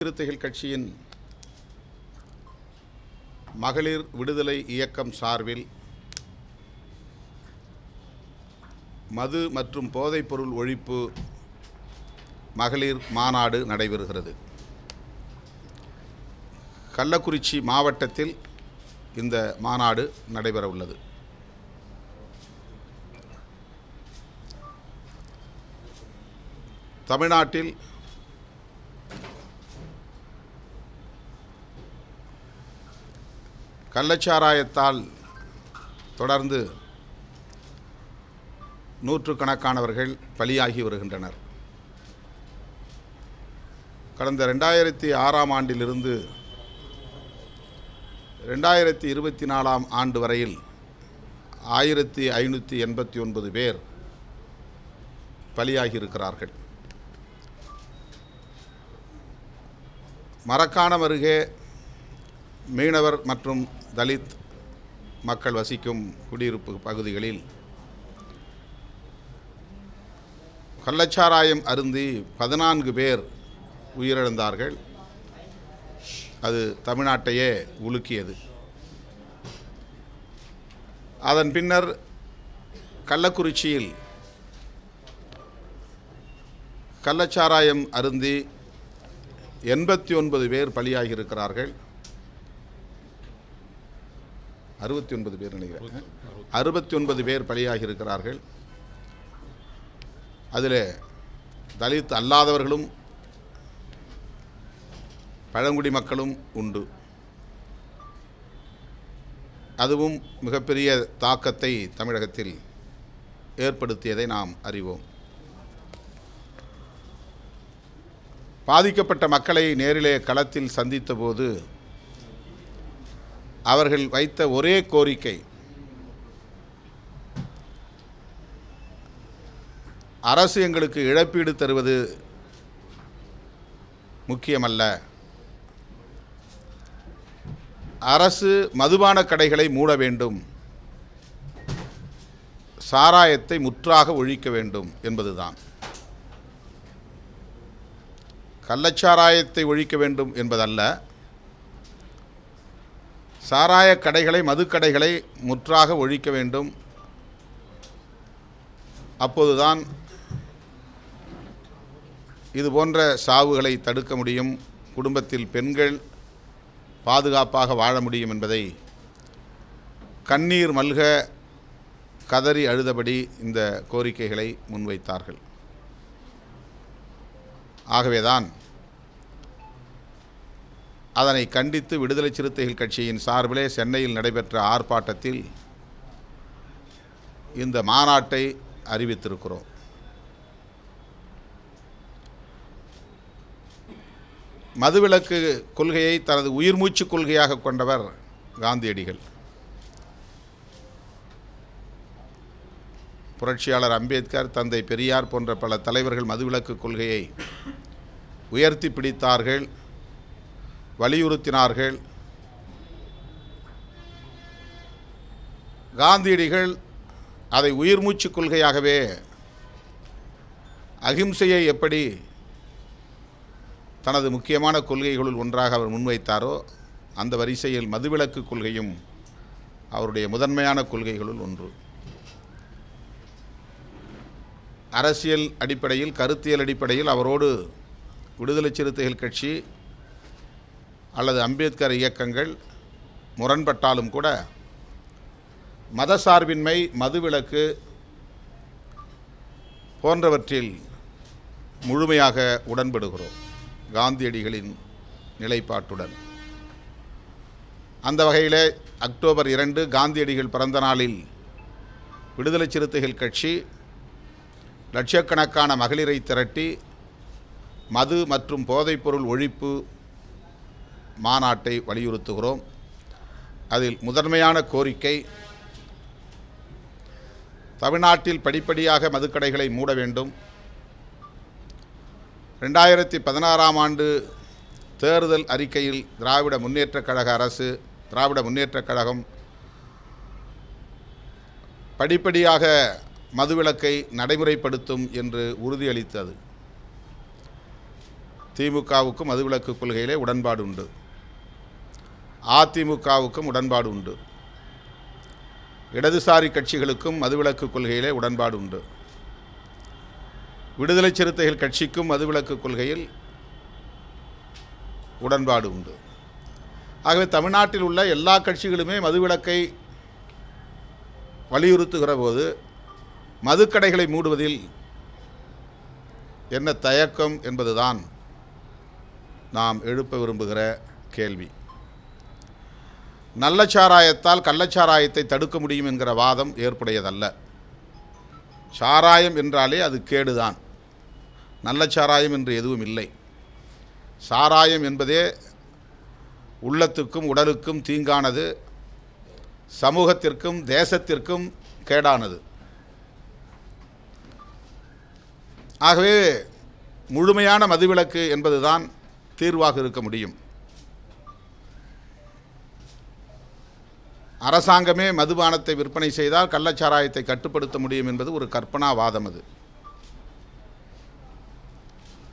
சிறுத்தைகள் கட்சியின் மகளிர் விடுதலை இயக்கம் சார்பில் மது மற்றும் போதைப்பொருள் ஒழிப்பு மகளிர் மாநாடு நடைபெறுகிறது. கள்ளக்குறிச்சி மாவட்டத்தில் இந்த மாநாடு நடைபெற உள்ளது. தமிழ்நாட்டில் கள்ளச்சாராயத்தால் தொடர்ந்து நூற்றுக்கணக்கானவர்கள் பலியாகி வருகின்றனர். கடந்த 2006ஆம் ஆண்டிலிருந்து 2024ஆம் ஆண்டு வரையில் 1589 பேர் பலியாகி இருக்கிறார்கள். மரக்காணம் அருகே மீனவர் மற்றும் தலித் மக்கள் வசிக்கும் குடியிருப்பு பகுதிகளில் கள்ளச்சாராயம் அருந்தி 14 பேர் உயிரிழந்தார்கள். அது தமிழ்நாட்டையே உலுக்கியது. அதன் பின்னர் கள்ளக்குறிச்சியில் கள்ளச்சாராயம் அருந்தி 89 பேர் பலியாகி இருக்கிறார்கள். 69 பேர் நினைக்கிறேன். 69 பேர் பலியாகி இருக்கிறார்கள். அதில் தலித் அல்லாதவர்களும் பழங்குடி மக்களும் உண்டு. அதுவும் மிகப்பெரிய தாக்கத்தை தமிழகத்தில் ஏற்படுத்தியதை நாம் அறிவோம். பாதிக்கப்பட்ட மக்களை நேரிலே களத்தில் சந்தித்த போது அவர்கள் வைத்த ஒரே கோரிக்கை, அரசு எங்களுக்கு இழப்பீடு தருவது முக்கியமல்ல, அரசு மதுபான கடைகளை மூட வேண்டும், சாராயத்தை முற்றாக ஒழிக்க வேண்டும் என்பதுதான். கள்ளச்சாராயத்தை ஒழிக்க வேண்டும் என்பதல்ல, சாராய கடைகளை மதுக்கடைகளை முற்றாக ஒழிக்க வேண்டும். அப்போதுதான் இது போன்ற சாவுகளை தடுக்க முடியும், குடும்பத்தில் பெண்கள் பாதுகாப்பாக வாழ முடியும் என்பதை கண்ணீர் மல்க கதறி அழுதபடி இந்த கோரிக்கைகளை முன்வைத்தார்கள். ஆகவேதான் அதனை கண்டித்து விடுதலை சிறுத்தைகள் கட்சியின் சார்பிலே சென்னையில் நடைபெற்ற ஆர்ப்பாட்டத்தில் இந்த மாநாட்டை அறிவித்திருக்கிறோம். மதுவிலக்கு கொள்கையை தனது உயிர்மூச்சு கொள்கையாக கொண்டவர் காந்தியடிகள். புரட்சியாளர் அம்பேத்கர், தந்தை பெரியார் போன்ற பல தலைவர்கள் மதுவிலக்கு கொள்கையை உயர்த்தி பிடித்தார்கள், வலியுறுத்தினார்கள். காந்தியடிகள் அதை உயிர்மூச்சு கொள்கையாகவே அகிம்சையை எப்படி தனது முக்கியமான கொள்கைகளுள் ஒன்றாக அவர் முன்வைத்தாரோ, அந்த வரிசையில் மதுவிலக்கு கொள்கையும் அவருடைய முதன்மையான கொள்கைகளுள் ஒன்று. அரசியல் அடிப்படையில், கருத்தியல் அடிப்படையில் அவரோடு விடுதலை சிறுத்தைகள் கட்சி அல்லது அம்பேத்கர் இயக்கங்கள் முரண்பட்டாலும் கூட மதசார்பின்மை, மதுவிலக்கு போன்றவற்றில் முழுமையாக உடன்படுகிறோம் காந்தியடிகளின் நிலைப்பாட்டுடன். அந்த வகையில் அக்டோபர் 2 காந்தியடிகள் பிறந்த நாளில் விடுதலை சிறுத்தைகள் கட்சி லட்சக்கணக்கான மகளிரை திரட்டி மது மற்றும் போதைப்பொருள் ஒழிப்பு மாநாட்டை வலியுறுத்துகிறோம். அதில் முதன்மையான கோரிக்கை, தமிழ்நாட்டில் படிப்படியாக மதுக்கடைகளை மூட வேண்டும். 2016ஆம் ஆண்டு தேர்தல் அறிக்கையில் திராவிட முன்னேற்றக் கழகம் படிப்படியாக மதுவிலக்கை நடைமுறைப்படுத்தும் என்று உறுதியளித்தது. திமுகவுக்கும் மதுவிலக்கு கொள்கையிலே உடன்பாடு உண்டு, அதிமுகவுக்கும் உடன்பாடு உண்டு, இடதுசாரி கட்சிகளுக்கும் மதுவிலக்கு கொள்கையிலே உடன்பாடு உண்டு, விடுதலை சிறுத்தைகள் கட்சிக்கும் மதுவிலக்கு கொள்கையில் உடன்பாடு உண்டு. ஆகவே தமிழ்நாட்டில் உள்ள எல்லா கட்சிகளுமே மதுவிலக்கை வலியுறுத்துகிற போது மதுக்கடைகளை மூடுவதில் என்ன தயக்கம் என்பதுதான் நாம் எழுப்ப விரும்புகிற கேள்வி. நல்ல சாராயத்தால் கள்ளச்சாராயத்தை தடுக்க முடியும் என்கிற வாதம் ஏற்புடையதல்ல. சாராயம் என்றாலே அது கேடுதான். நல்ல சாராயம் என்று எதுவும் இல்லை. சாராயம் என்பதே உள்ளத்துக்கும் உடலுக்கும் தீங்கானது, சமூகத்திற்கும் தேசத்திற்கும் கேடானது. ஆகவே முழுமையான மதுவிலக்கு என்பதுதான் தீர்வாக இருக்க முடியும். அரசாங்கமே மதுபானத்தை விற்பனை செய்தால் கள்ளச்சாராயத்தை கட்டுப்படுத்த முடியும் என்பது ஒரு கற்பனாவாதம். அது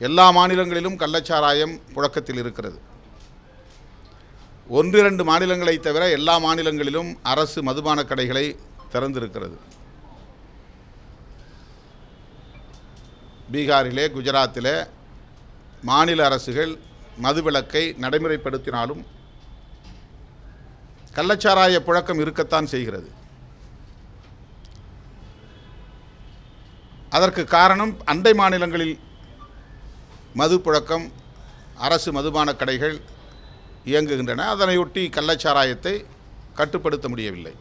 எல்லா மாநிலங்களிலும் கள்ளச்சாராயம் புழக்கத்தில் இருக்கிறது. 1-2 மாநிலங்களை தவிர எல்லா மாநிலங்களிலும் அரசு மதுபான கடைகளை திறந்திருக்கிறது. பீகாரிலே, குஜராத்திலே மாநில அரசுகள் மதுவிலக்கை நடைமுறைப்படுத்தினாலும் கள்ளச்சாராய புழக்கம் இருக்கத்தான் செய்கிறது. அதற்கு காரணம் அண்டை மாநிலங்களில் மது புழக்கம், அரசு மதுபான கடைகள் இயங்குகின்றன. அதனையொட்டி கள்ளச்சாராயத்தை கட்டுப்படுத்த முடியவில்லை.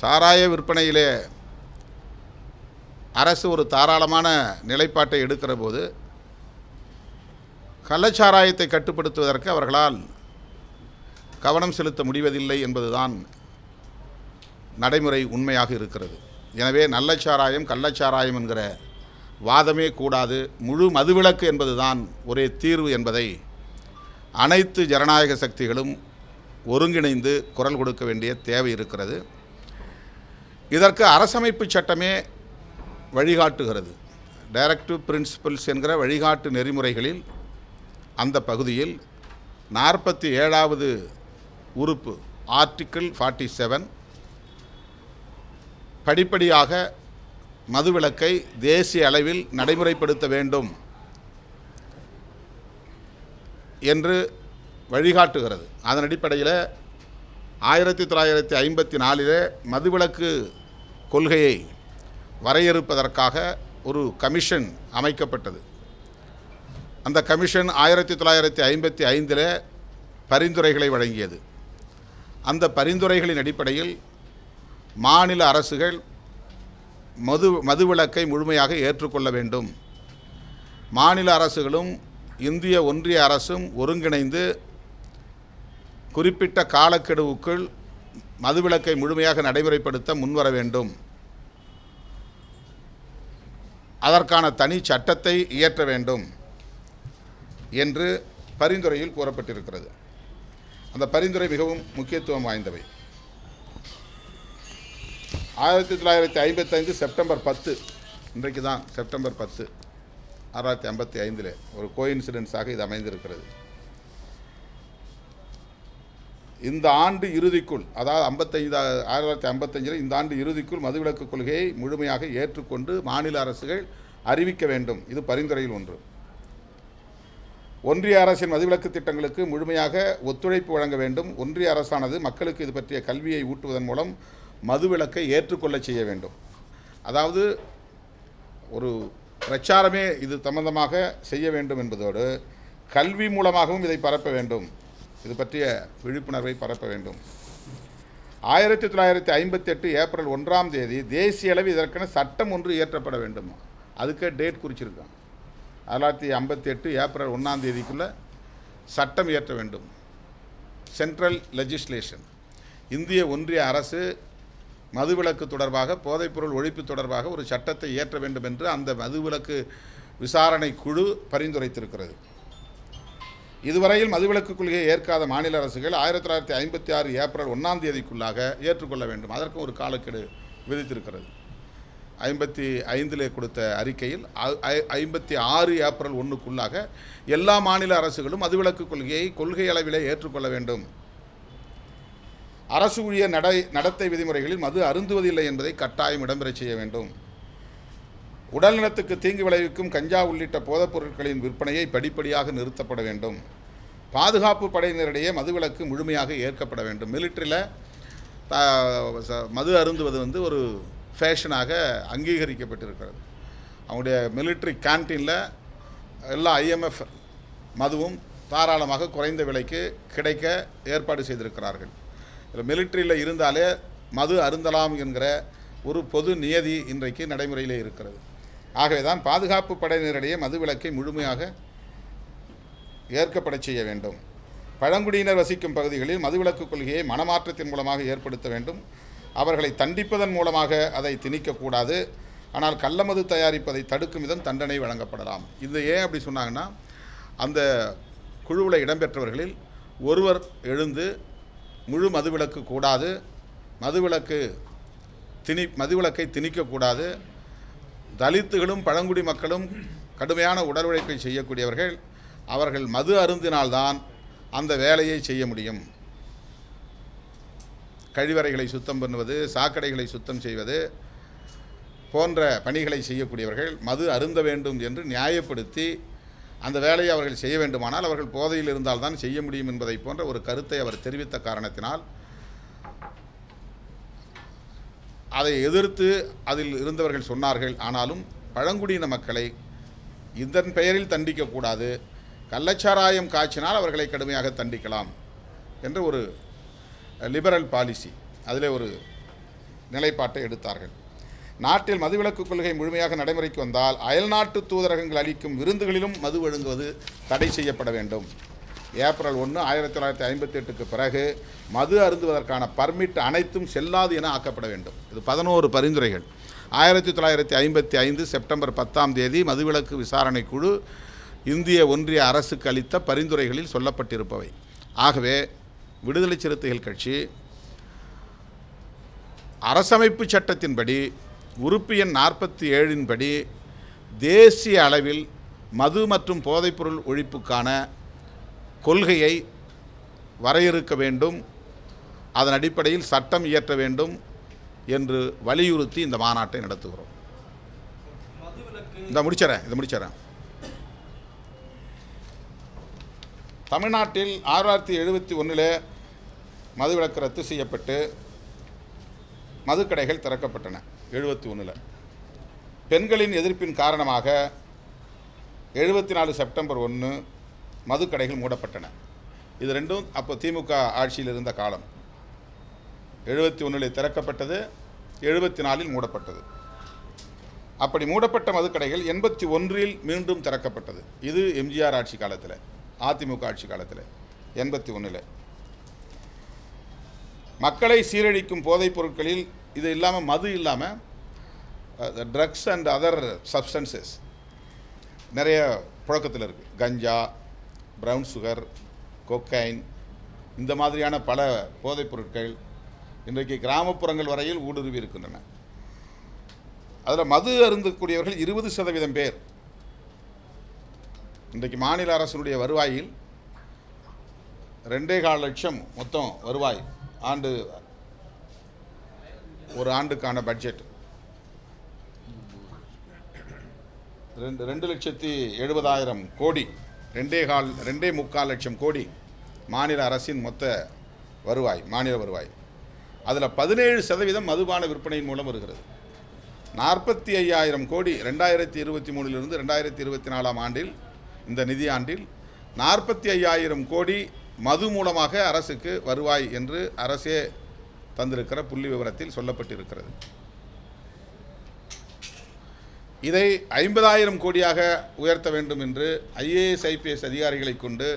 சாராய விற்பனையிலே அரசு ஒரு தாராளமான நிலைப்பாட்டை எடுக்கிற போது கள்ளச்சாராயத்தை கட்டுப்படுத்துவதற்கு அவர்களால் கவனம் செலுத்த முடிவதில்லை என்பதுதான் நடைமுறை உண்மையாக இருக்கிறது. எனவே நல்ல சாராயம் கள்ளச்சாராயம் என்கிற வாதமே கூடாது. முழு மதுவிலக்கு என்பதுதான் ஒரே தீர்வு என்பதை அனைத்து ஜனநாயக சக்திகளும் ஒருங்கிணைந்து குரல் கொடுக்க வேண்டிய தேவை இருக்கிறது. இதற்கு அரசமைப்பு சட்டமே வழிகாட்டுகிறது. டைரக்டிவ் பிரின்சிபல்ஸ் என்கிற வழிகாட்டு நெறிமுறைகளில் அந்த பகுதியில் 47வது உறுப்பு ஆர்டிக்கிள் 47 படிப்படியாக மதுவிலக்கை தேசிய அளவில் நடைமுறைப்படுத்த வேண்டும் என்று வழிகாட்டுகிறது. அதன் அடிப்படையில் 1954 மதுவிலக்கு கொள்கையை வரையறுப்பதற்காக ஒரு கமிஷன் அமைக்கப்பட்டது. அந்த கமிஷன் 1955 பரிந்துரைகளை வழங்கியது. அந்த பரிந்துரைகளின் அடிப்படையில் மாநில அரசுகள் மதுவிலக்கை முழுமையாக ஏற்றுக்கொள்ள வேண்டும். மாநில அரசுகளும் இந்திய ஒன்றிய அரசும் ஒருங்கிணைந்து குறிப்பிட்ட காலக்கெடுவுக்குள் மதுவிலக்கை முழுமையாக நடைமுறைப்படுத்த முன்வர வேண்டும். அதற்கான தனி சட்டத்தை இயற்ற வேண்டும் என்று பரிந்துரையில் கூறப்பட்டிருக்கிறது. அந்த பரிந்துரை மிகவும் முக்கியத்துவம் வாய்ந்தவை. 1955 செப்டம்பர் 10, இன்றைக்கு தான் செப்டம்பர் 10, 1955 ஒரு கோயின்சிடென்ஸாக இது அமைந்திருக்கிறது. இந்த ஆண்டு இறுதிக்குள், அதாவது 1955 இந்த ஆண்டு இறுதிக்குள் மதுவிலக்கு கொள்கையை முழுமையாக ஏற்றுக்கொண்டு மாநில அரசுகள் அறிவிக்க வேண்டும். இது பரிந்துரையில் ஒன்று. ஒன்றிய அரசின் மதுவிலக்கு திட்டங்களுக்கு முழுமையாக ஒத்துழைப்பு வழங்க வேண்டும். ஒன்றிய அரசானது மக்களுக்கு இது பற்றிய கல்வியை ஊட்டுவதன் மூலம் மதுவிலக்கை ஏற்றுக்கொள்ள செய்ய வேண்டும். அதாவது ஒரு பிரச்சாரமே இது சம்பந்தமாக செய்ய வேண்டும் என்பதோடு கல்வி மூலமாகவும் இதை பரப்ப வேண்டும். இது பற்றிய விழிப்புணர்வை பரப்ப வேண்டும். 1958 ஏப்ரல் 1ஆம் தேதி தேசிய அளவில் இதற்கென சட்டம் ஒன்று இயற்றப்பட வேண்டும். அதுக்கு டேட் குறிச்சிருக்காங்க. 1958 ஏப்ரல் 1ஆம் தேதிக்குள்ளே சட்டம் இயற்ற வேண்டும். Central legislation. இந்திய ஒன்றிய அரசு மதுவிலக்கு தொடர்பாக, போதைப்பொருள் ஒழிப்பு தொடர்பாக ஒரு சட்டத்தை இயற்ற வேண்டும் என்று அந்த மதுவிலக்கு விசாரணை குழு பரிந்துரைத்திருக்கிறது. இதுவரையில் மதுவிலக்கு கொள்கையை ஏற்காத மாநில அரசுகள் 1956 ஏப்ரல் 1ஆம் தேதிக்குள்ளாக ஏற்றுக்கொள்ள வேண்டும். அதற்கு ஒரு காலக்கெடு விதித்திருக்கிறது. 55 கொடுத்த அறிக்கையில் 56 ஏப்ரல் 1க்குள்ளாக எல்லா மாநில அரசுகளும் மதுவிலக்கு கொள்கை அளவிலே ஏற்றுக்கொள்ள வேண்டும். அரசு ஊழியர் நடத்தை விதிமுறைகளில் மது அருந்துவதில்லை என்பதை கட்டாயம் இடம்பெறச் செய்ய வேண்டும். உடல்நலத்துக்கு தீங்கு விளைவிக்கும் கஞ்சா உள்ளிட்ட போதைப் பொருட்களின் விற்பனையை படிப்படியாக நிறுத்தப்பட வேண்டும். பாதுகாப்பு படையினரிடையே மதுவிலக்கு முழுமையாக ஏற்கப்பட வேண்டும். மிலிட்ரியில் மது அருந்துவது ஒரு ஃபேஷனாக அங்கீகரிக்கப்பட்டிருக்கிறது. அவங்களுடைய மிலிட்ரி கேன்டீனில் எல்லா IMF மதுவும் தாராளமாக குறைந்த விலைக்கு கிடைக்க ஏற்பாடு செய்திருக்கிறார்கள். மிலிட்ரியில் இருந்தாலே மது அருந்தலாம் என்கிற ஒரு பொது நியதி இன்றைக்கு நடைமுறையிலே இருக்கிறது. ஆகவே தான் பாதுகாப்பு படையினரிடையே மதுவிலக்கை முழுமையாக ஏற்கப்பட செய்ய வேண்டும். பழங்குடியினர் வசிக்கும் பகுதிகளில் மதுவிலக்கு கொள்கையை மனமாற்றத்தின் மூலமாக ஏற்படுத்த வேண்டும். அவர்களை தண்டிப்பதன் மூலமாக அதை திணிக்கக்கூடாது. ஆனால் கள்ளமது தயாரிப்பதை தடுக்கும் விதம் தண்டனை வழங்கப்படலாம். இது ஏன் அப்படி சொன்னாங்கன்னா, அந்த குழுவில் இடம்பெற்றவர்களில் ஒருவர் எழுந்து முழு மதுவிலக்கு கூடாது, மதுவிலக்கை திணிக்கக்கூடாது, தலித்துகளும் பழங்குடி மக்களும் கடுமையான உடல் உழைப்பை செய்யக்கூடியவர்கள், அவர்கள் மது அருந்தினால்தான் அந்த வேலையை செய்ய முடியும். கழிவறைகளை சுத்தம் பண்ணுவது, சாக்கடைகளை சுத்தம் செய்வது போன்ற பணிகளை செய்யக்கூடியவர்கள் மது அருந்த வேண்டும் என்று நியாயப்படுத்தி அந்த வேலையை அவர்கள் செய்ய வேண்டுமானால் அவர்கள் போதையில் இருந்தால்தான் செய்ய முடியும் என்பதை போன்ற ஒரு கருத்தை அவர் தெரிவித்த காரணத்தினால் அதை எதிர்த்து அதில் இருந்தவர்கள் சொன்னார்கள். ஆனாலும் பழங்குடியின மக்களை இதன் பெயரில் தண்டிக்கக்கூடாது, கள்ளச்சாராயம் காய்ச்சினால் அவர்களை கடுமையாக தண்டிக்கலாம் என்ற ஒரு லிபரல் பாலிசி, அதில் ஒரு நிலைப்பாட்டை எடுத்தார்கள். நாட்டில் மதுவிலக்கு கொள்கை முழுமையாக நடைமுறைக்கு வந்தால் அயல்நாட்டு தூதரகங்கள் அளிக்கும் விருந்துகளிலும் மது வழங்குவது தடை செய்யப்பட வேண்டும். ஏப்ரல் 1, 1958க்கு பிறகு மது அருந்துவதற்கான பர்மிட் அனைத்தும் செல்லாது என ஆக்கப்பட வேண்டும். இது 11 பரிந்துரைகள். 1955 செப்டம்பர் 10 மதுவிலக்கு விசாரணை குழு இந்திய ஒன்றிய அரசுக்கு அளித்த பரிந்துரைகளில் சொல்லப்பட்டிருப்பவை. ஆகவே விடுதலை சிறுத்தைகள் கட்சி அரசமைப்பு சட்டத்தின்படி உறுப்பு எண் 47 படி தேசிய அளவில் மது மற்றும் போதைப்பொருள் ஒழிப்புக்கான கொள்கையை வரையறுக்க வேண்டும், அதன் அடிப்படையில் சட்டம் இயற்ற வேண்டும் என்று வலியுறுத்தி இந்த மாநாட்டை நடத்துகிறோம். இதை முடிச்சிடறேன். தமிழ்நாட்டில் 1971 மதுவிலக்கு ரத்து செய்யப்பட்டு மதுக்கடைகள் திறக்கப்பட்டன. 71 பெண்களின் எதிர்ப்பின் காரணமாக 74 செப்டம்பர் 1 மதுக்கடைகள் மூடப்பட்டன. இது ரெண்டும் அப்போ திமுக ஆட்சியில் இருந்த காலம். 71 திறக்கப்பட்டது, 74 மூடப்பட்டது. அப்படி மூடப்பட்ட மதுக்கடைகள் 81 மீண்டும் திறக்கப்பட்டது. இது எம்ஜிஆர் ஆட்சி காலத்தில், அதிமுக ஆட்சி காலத்தில் 81 மக்களை சீரழிக்கும் போதைப் பொருட்களில் இது இல்லாமல் மது இல்லாமல் ட்ரக்ஸ் அண்ட் அதர் சப்ஸ்டன்சஸ் நிறைய புழக்கத்தில் இருக்குது. கஞ்சா, ப்ரவுன் சுகர், கொக்கைன், இந்த மாதிரியான பல போதைப் பொருட்கள் இன்றைக்கு கிராமப்புறங்கள் வரையில் ஊடுருவி இருக்கின்றன. அதில் மது அருந்தக்கூடியவர்கள் 20% பேர். இன்றைக்கு மாநில அரசினுடைய வருவாயில் 2.25 லட்சம் மொத்தம் வருவாய், ஒரு ஆண்டுக்கான பட்ஜெட் 2,70,000 கோடி, 2.25 லட்சம் கோடி மாநில அரசின் மொத்த வருவாய், மாநில வருவாய். அதில் 17% மதுபான விற்பனையின் மூலம் வருகிறது. 45,000 கோடி 2023 2024 ஆண்டில், இந்த நிதியாண்டில் 45,000 கோடி மது மூலமாக அரசுக்கு வருவாய் என்று அரசே தந்திருக்கிற புள்ளி விவரத்தில் சொல்லப்பட்டிருக்கிறது. இதை 50,000 கோடியாக உயர்த்த வேண்டும் என்று IAS IPS அதிகாரிகளை கொண்டு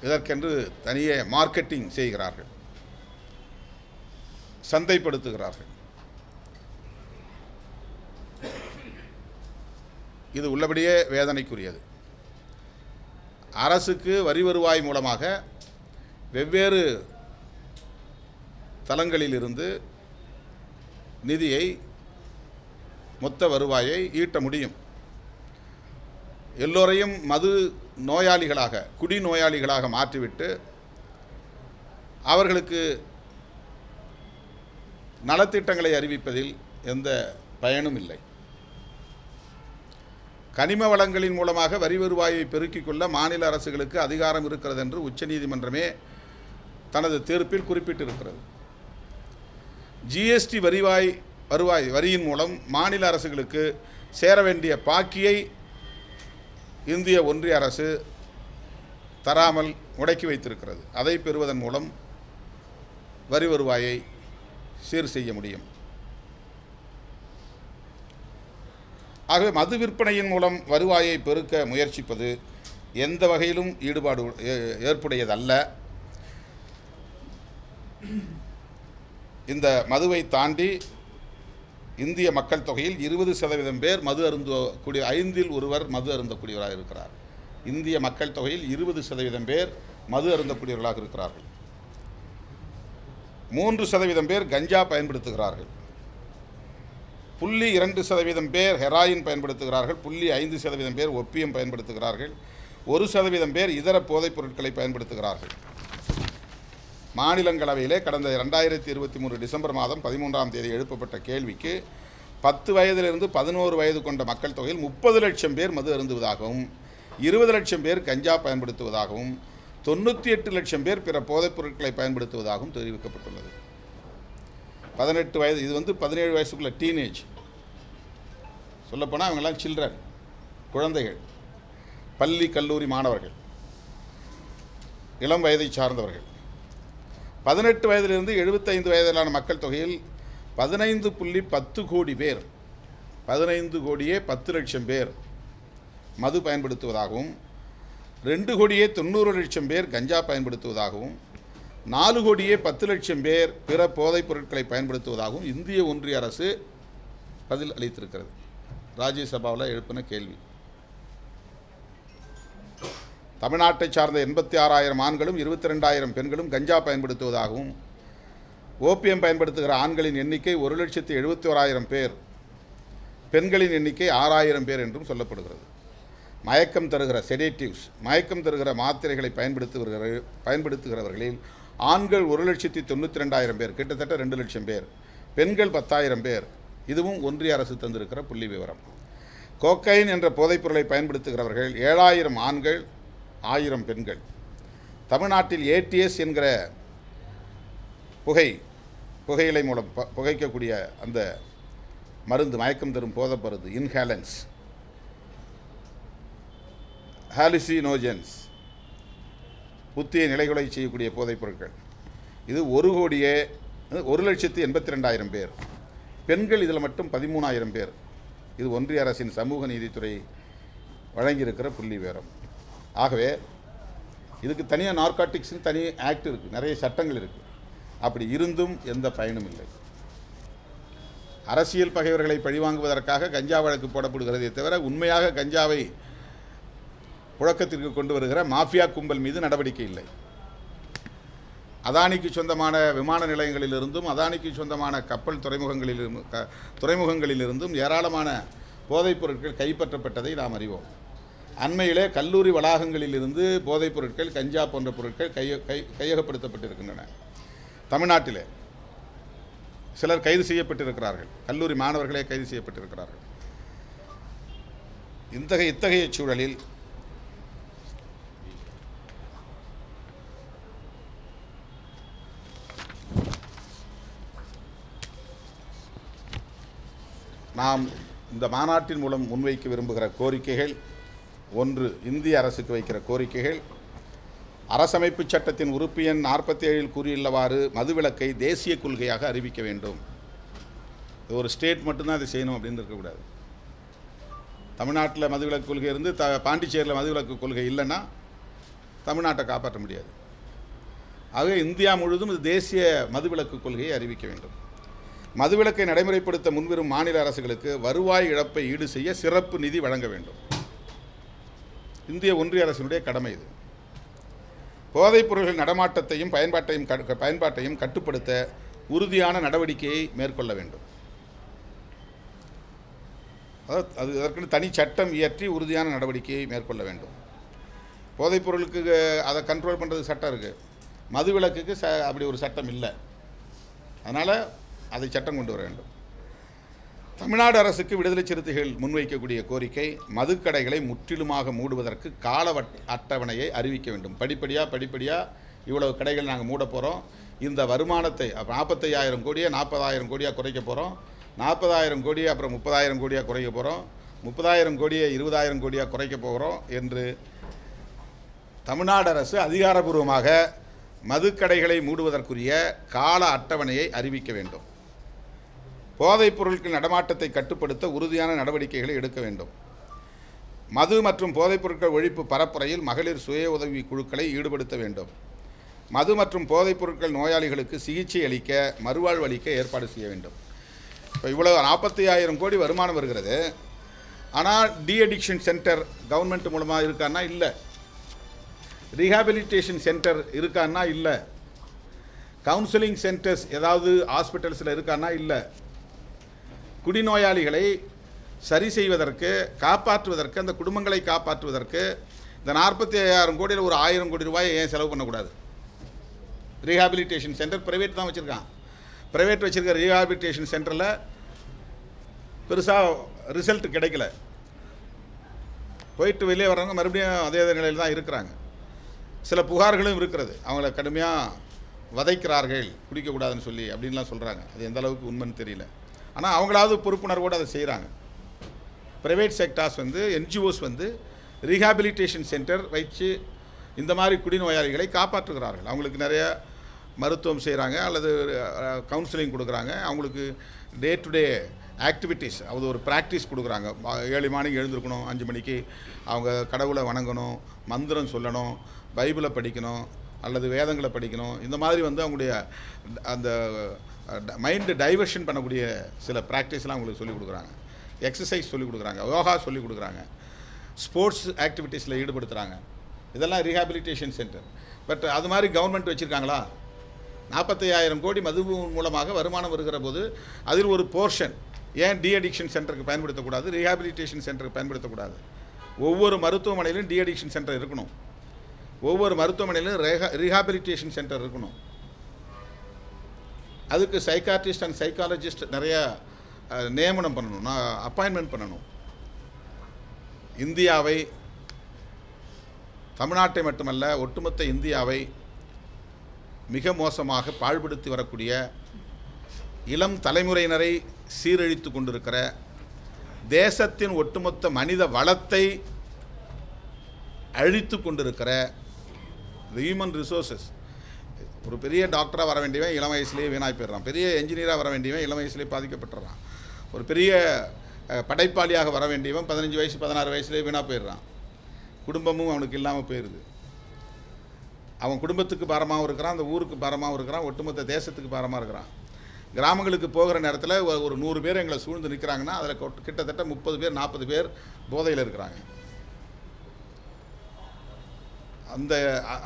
இதற்கென்று தனியே மார்க்கெட்டிங் செய்கிறார்கள், சந்தைப்படுத்துகிறார்கள். இது உள்ளபடியே வேதனைக்குரியது. அரசுக்கு வரி வருவாய் மூலமாக வெவ்வேறு தளங்களிலிருந்து நிதியை மொத்த வருவாயை ஈட்ட முடியும். எல்லோரையும் மது நோயாளிகளாக, குடி நோயாளிகளாக மாற்றிவிட்டு அவர்களுக்கு நலத்திட்டங்களை அறிவிப்பதில் எந்த பயனும் இல்லை. கனிம வளங்களின் மூலமாக வரி வருவாயை பெருக்கிக் கொள்ள மாநில அரசுகளுக்கு அதிகாரம் இருக்கிறது என்று உச்சநீதிமன்றமே தனது தீர்ப்பில் குறிப்பிட்டிருக்கிறது. ஜிஎஸ்டி வரியின் மூலம் மாநில அரசுகளுக்கு சேர வேண்டிய பாக்கியை இந்திய ஒன்றிய அரசு தராமல் முடக்கி வைத்திருக்கிறது. அதை பெறுவதன் மூலம் வரி வருவாயை சீர் செய்ய முடியும். ஆகவே மது விற்பனையின் மூலம் வருவாயை பெருக்க முயற்சிப்பது எந்த வகையிலும் ஈடுபாடு ஏற்புடையதல்ல. இந்த மதுவை தாண்டி இந்திய மக்கள் தொகையில் 20% பேர் மது அருந்தக்கூடிய, 5இல் ஒருவர் மது அருந்தக்கூடியவராக இருக்கிறார். இந்திய மக்கள் தொகையில் 20% பேர் மது அருந்தக்கூடியவர்களாக இருக்கிறார்கள். 3% பேர் கஞ்சா பயன்படுத்துகிறார்கள். 0.2% பேர் ஹெராயின் பயன்படுத்துகிறார்கள். 0.5% பேர் ஒப்பியம் பயன்படுத்துகிறார்கள். 1% பேர் இதர போதைப் பொருட்களை பயன்படுத்துகிறார்கள். மாநிலங்களவையிலே கடந்த 2023 டிசம்பர் மாதம் 13ஆம் தேதி எழுப்பப்பட்ட கேள்விக்கு 10 வயதிலிருந்து 11 வயது கொண்ட மக்கள் தொகையில் 30 லட்சம் பேர் மது அருந்துவதாகவும், 20 லட்சம் பேர் கஞ்சா பயன்படுத்துவதாகவும், 98 லட்சம் பேர் பிற போதைப் பொருட்களை பயன்படுத்துவதாகவும் தெரிவிக்கப்பட்டுள்ளது. 18 வயது, இது 17 வயசுக்குள்ள டீனேஜ், சொல்லப்போனால் அவங்கெல்லாம் சில்ட்ரன், குழந்தைகள், பள்ளி கல்லூரி மாணவர்கள், இளம் வயதை சார்ந்தவர்கள். 18 வயதிலிருந்து 75 வயதிலான மக்கள் தொகையில் 15.10 கோடி பேர், 15 கோடியே 10 லட்சம் பேர் மது பயன்படுத்துவதாகவும், 2 கோடியே 90 லட்சம் பேர் கஞ்சா பயன்படுத்துவதாகவும், 4 கோடியே 10 லட்சம் பேர் பிற போதைப் பொருட்களை பயன்படுத்துவதாகவும் இந்திய ஒன்றிய அரசு பதில் அளித்திருக்கிறது. ராஜ்யசபாவில் எழுப்பின கேள்வி. தமிழ்நாட்டை சார்ந்த 86,000 ஆண்களும் 22,000 பெண்களும் கஞ்சா பயன்படுத்துவதாகவும், ஓபியம் பயன்படுத்துகிற ஆண்களின் எண்ணிக்கை 1,71,000 பேர், பெண்களின் எண்ணிக்கை 6,000 பேர் என்றும் சொல்லப்படுகிறது. மயக்கம் தருகிற செடேட்டிவ்ஸ், மயக்கம் தருகிற மாத்திரைகளை பயன்படுத்துகிறவர்களில் ஆண்கள் 1,92,000 பேர், கிட்டத்தட்ட 2 லட்சம் பேர், பெண்கள் 10,000 பேர். இதுவும் ஒன்றிய அரசு தந்திருக்கிற புள்ளி விவரம். கோக்கைன் என்ற போதைப்பொருளை பயன்படுத்துகிறவர்கள் 7,000 ஆண்கள், 1000 பெண்கள். தமிழ்நாட்டில் ஏடிஎஸ் என்கிற புகையிலை மூலம் புகைக்கக்கூடிய அந்த மருந்து, மயக்கம் தரும் போதை மருந்து, இன்ஹேலன்ஸ், ஹாலுசினோஜன்ஸ், புத்திய நிலைகளை செய்யக்கூடிய போதைப் பொருட்கள், இது 1,82,000 பேர். பெண்கள் இதில் மட்டும் 13,000 பேர். இது ஒன்றிய அரசின் சமூக நீதித்துறை வழங்கியிருக்கிற புள்ளி விவரம். ஆகவே இதுக்கு தனியாக நார்காட்டிக்ஸ்னு தனி ஆக்ட் இருக்குது, நிறைய சட்டங்கள் இருக்குது. அப்படி இருந்தும் எந்த பயனும் இல்லை. அரசியல் பகைவர்களை பழிவாங்குவதற்காக கஞ்சா வழக்கு போடப்படுகிறதே தவிர உண்மையாக கஞ்சாவை புழக்கத்திற்கு கொண்டு வருகிற மாஃபியா கும்பல் மீது நடவடிக்கை இல்லை. அதானிக்கு சொந்தமான விமான நிலையங்களிலிருந்தும், அதானிக்கு சொந்தமான கப்பல் துறைமுகங்களிலிருந்தும் ஏராளமான போதைப் பொருட்கள் கைப்பற்றப்பட்டதை நாம் அறிவோம். அண்மையிலே கல்லூரி வளாகங்களிலிருந்து போதைப் பொருட்கள், கஞ்சா போன்ற பொருட்கள் கையகப்படுத்தப்பட்டிருக்கின்றன. தமிழ்நாட்டிலே சிலர் கைது செய்யப்பட்டிருக்கிறார்கள், கல்லூரி மாணவர்களே கைது செய்யப்பட்டிருக்கிறார்கள். இத்தகைய சூழலில் நாம் இந்த மாநாட்டின் மூலம் முன்வைக்க விரும்புகிற கோரிக்கைகள், ஒன்று, இந்திய அரசுக்கு வைக்கிற கோரிக்கைகள், அரசமைப்பு சட்டத்தின் உறுப்பு எண் 47 கூறியுள்ளவாறு மதுவிலக்கை தேசிய கொள்கையாக அறிவிக்க வேண்டும். இது ஒரு ஸ்டேட் மட்டும்தான் அதை செய்யணும் அப்படின்னு இருக்கக்கூடாது. தமிழ்நாட்டில் மதுவிலக்கு கொள்கை இருந்து பாண்டிச்சேரியில் மதுவிலக்கு கொள்கை இல்லைன்னா தமிழ்நாட்டை காப்பாற்ற முடியாது. ஆக இந்தியா முழுவதும் இது தேசிய மதுவிலக்கு கொள்கையை அறிவிக்க வேண்டும். மதுவிலக்கை நடைமுறைப்படுத்த முன்வரும் மாநில அரசுகளுக்கு வருவாய் இழப்பை ஈடு செய்ய சிறப்பு நிதி வழங்க வேண்டும். இந்திய ஒன்றிய அரசினுடைய கடமை இது. போதைப் பொருள்கள் நடமாட்டத்தையும் பயன்பாட்டையும் கட்டுப்படுத்த உறுதியான நடவடிக்கையை மேற்கொள்ள வேண்டும். அது அதற்குன்னு தனி சட்டம் இயற்றி உறுதியான நடவடிக்கையை மேற்கொள்ள வேண்டும். போதைப்பொருளுக்கு அதை கண்ட்ரோல் பண்ணுறது சட்டம் இருக்குது, மதுவிலக்குக்கு அப்படி ஒரு சட்டம் இல்லை. அதனால் அதை சட்டம் கொண்டு வர வேண்டும். தமிழ்நாடு அரசுக்கு விடுதலை சிறுத்தைகள் முன்வைக்கக்கூடிய கோரிக்கை, மதுக்கடைகளை முற்றிலுமாக மூடுவதற்கு கால அட்டவணையை அறிவிக்க வேண்டும். படிப்படியாக இவ்வளவு கடைகள் நாங்கள் மூட போகிறோம், இந்த வருமானத்தை 45,000 கோடியை 40,000 கோடியாக குறைக்க போகிறோம், 40,000 கோடியை அப்புறம் 30,000 கோடியாக குறைக்க போகிறோம், 30,000 கோடியை 20,000 கோடியாக குறைக்க போகிறோம் என்று தமிழ்நாடு அரசு அதிகாரப்பூர்வமாக மதுக்கடைகளை மூடுவதற்குரிய கால அட்டவணையை அறிவிக்க வேண்டும். போதைப் பொருட்கள் நடமாட்டத்தை கட்டுப்படுத்த உறுதியான நடவடிக்கைகளை எடுக்க வேண்டும். மது மற்றும் போதைப் பொருட்கள் ஒழிப்பு பரப்புரையில் மகளிர் சுய உதவி குழுக்களை ஈடுபடுத்த வேண்டும். மது மற்றும் போதைப் பொருட்கள் நோயாளிகளுக்கு சிகிச்சை அளிக்க, மறுவாழ்வு அளிக்க ஏற்பாடு செய்ய வேண்டும். இப்போ இவ்வளோ 45,000 கோடி வருமானம் வருகிறது. ஆனால் அடிக்ஷன் சென்டர் கவர்மெண்ட் மூலமாக இருக்கான்னா இல்லை, ரீஹாபிலிட்டேஷன் சென்டர் இருக்கான்னா இல்லை, கவுன்சிலிங் சென்டர்ஸ் ஏதாவது ஹாஸ்பிட்டல்ஸில் இருக்கான்னா இல்லை. குடிநோயாளிகளை சரி செய்வதற்கு, காப்பாற்றுவதற்கு, அந்த குடும்பங்களை காப்பாற்றுவதற்கு இந்த 45,000 கோடியில் ஒரு 1,000 கோடி ரூபாயை ஏன் செலவு பண்ணக்கூடாது? ரீஹாபிலிட்டேஷன் சென்டர் ப்ரைவேட் தான் வச்சுருக்கான். ப்ரைவேட் வச்சுருக்க ரீஹாபிலிட்டேஷன் சென்டரில் பெருசாக ரிசல்ட் கிடைக்கல. போயிட்டு வெளியே வர்றவங்க மறுபடியும் அதே நிலையில் தான் இருக்கிறாங்க. சில புகார்களும் இருக்கிறது, அவங்கள கடுமையாக வதைக்கிறார்கள் குடிக்கக்கூடாதுன்னு சொல்லி அப்படின்லாம் சொல்கிறாங்க. அது எந்த அளவுக்கு உண்மைன்னு தெரியல. ஆனால் அவங்களாவது பொறுப்புணர்வோடு அதை செய்கிறாங்க. Private sectors NGOs rehabilitation centre வச்சு இந்த மாதிரி குடிநோயாளிகளை காப்பாற்றுகிறார்கள். அவங்களுக்கு நிறைய மருத்துவம் செய்கிறாங்க, அல்லது கவுன்சிலிங் கொடுக்குறாங்க. அவங்களுக்கு டே டு டே ஆக்டிவிட்டீஸ், அது ஒரு ப்ராக்டிஸ் கொடுக்குறாங்க. 7 மணிக்கு எழுந்திருக்கணும், 5 மணிக்கு அவங்க கடவுளை வணங்கணும், மந்திரம் சொல்லணும், பைபிளை படிக்கணும், அல்லது வேதங்களை படிக்கணும். இந்த மாதிரி அவங்களுடைய அந்த மைண்டு டைவர்ஷன் பண்ணக்கூடிய சில ப்ராக்டிஸ்லாம் அவங்களுக்கு சொல்லிக் கொடுக்குறாங்க. எக்ஸசைஸ் சொல்லிக் கொடுக்குறாங்க, யோகா சொல்லிக் கொடுக்குறாங்க, ஸ்போர்ட்ஸ் ஆக்டிவிட்டீஸில் ஈடுபடுத்துகிறாங்க. இதெல்லாம் ரீஹாபிலிட்டேஷன் சென்டர். பட் அது மாதிரி கவர்மெண்ட் வச்சுருக்காங்களா? 45,000 கோடி மது மூலமாக வருமானம் வருகிற போது அதில் ஒரு போர்ஷன் ஏன் அடிக்ஷன் சென்டருக்கு பயன்படுத்தக்கூடாது, ரீஹாபிலிட்டேஷன் சென்டருக்கு பயன்படுத்தக்கூடாது? ஒவ்வொரு மருத்துவமனையிலும் அடிக்ஷன் சென்டர் இருக்கணும், ஒவ்வொரு மருத்துவமனையிலும் ரீஹாபிலிட்டேஷன் சென்டர் இருக்கணும். அதுக்கு சைக்காட்ரிஸ்ட் அண்ட் சைக்காலஜிஸ்ட் நிறையா நியமனம் பண்ணணும், அப்பாயின்மெண்ட் பண்ணணும். இந்தியாவை, தமிழ்நாட்டை மட்டுமல்ல ஒட்டுமொத்த இந்தியாவை மிக மோசமாக பாழ்படுத்தி வரக்கூடிய, இளம் தலைமுறையினரை சீரழித்து கொண்டிருக்கிற, தேசத்தின் ஒட்டுமொத்த மனித வளத்தை அழித்து கொண்டிருக்கிற ஹியூமன் ரிசோர்ஸஸ். ஒரு பெரிய டாக்டராக வர வேண்டியவன் இளம் வயசுலேயே வீணாய் போயிடுறான், பெரிய என்ஜினியராக வர வேண்டியவன் இளம் வயசுலேயே பாதிக்கப்பட்டுறான், ஒரு பெரிய படைப்பாளியாக வர வேண்டியவன் 15 வயசு 16 வயசுலேயே வீணாக போயிடுறான். குடும்பமும் அவனுக்கு இல்லாமல் போயிடுது. அவன் குடும்பத்துக்கு பாரமாகவும் இருக்கிறான், அந்த ஊருக்கு பாரமாகவும் இருக்கிறான், ஒட்டுமொத்த தேசத்துக்கு பாரமாக இருக்கிறான். கிராமங்களுக்கு போகிற நேரத்தில் ஒரு 100 பேர் எங்களை சூழ்ந்து நிற்கிறாங்கன்னா அதில் கிட்டத்தட்ட 30 பேர் 40 பேர் போதையில் இருக்கிறாங்க. அந்த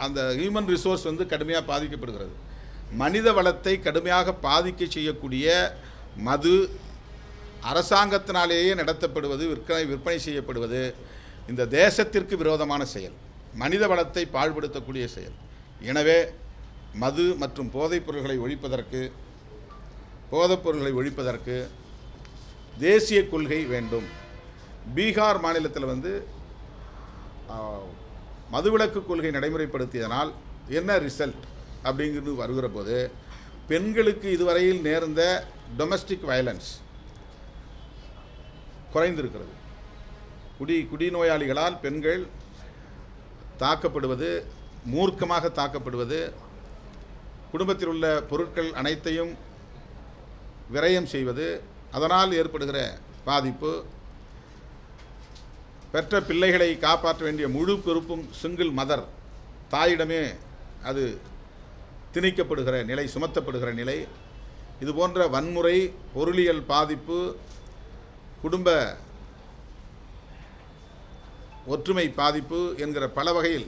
அந்த ஹியூமன் ரிசோர்ஸ் கடுமையாக பாதிக்கப்படுகிறது. மனித வளத்தை கடுமையாக பாதிக்க செய்யக்கூடிய மது அரசாங்கத்தினாலேயே நடத்தப்படுவது, விற்பனை செய்யப்படுவது இந்த தேசத்திற்கு விரோதமான செயல், மனித வளத்தை பாழ்படுத்தக்கூடிய செயல். எனவே மது மற்றும் போதைப் பொருள்களை ஒழிப்பதற்கு தேசிய கொள்கை வேண்டும். பீகார் மாநிலத்தில் மதுவிலக்கு கொள்கை நடைமுறைப்படுத்தியதனால் என்ன ரிசல்ட் அப்படிங்கிறது வருகிற போது, பெண்களுக்கு இதுவரையில் நேர்ந்த டொமஸ்டிக் வயலன்ஸ் குறைந்திருக்கிறது. குடிநோயாளிகளால் பெண்கள் தாக்கப்படுவது, மூர்க்கமாக தாக்கப்படுவது, குடும்பத்தில் உள்ள பொருட்கள் அனைத்தையும் விரயம் செய்வது, அதனால் ஏற்படுகிற பாதிப்பு, பெற்ற பிள்ளைகளை காப்பாற்ற வேண்டிய முழு பொறுப்பும் சிங்கிள் மதர், தாயிடமே அது திணிக்கப்படுகிற நிலை, சுமத்தப்படுகிற நிலை, இதுபோன்ற வன்முறை, பொருளியல் பாதிப்பு, குடும்ப ஒற்றுமை பாதிப்பு என்கிற பல வகையில்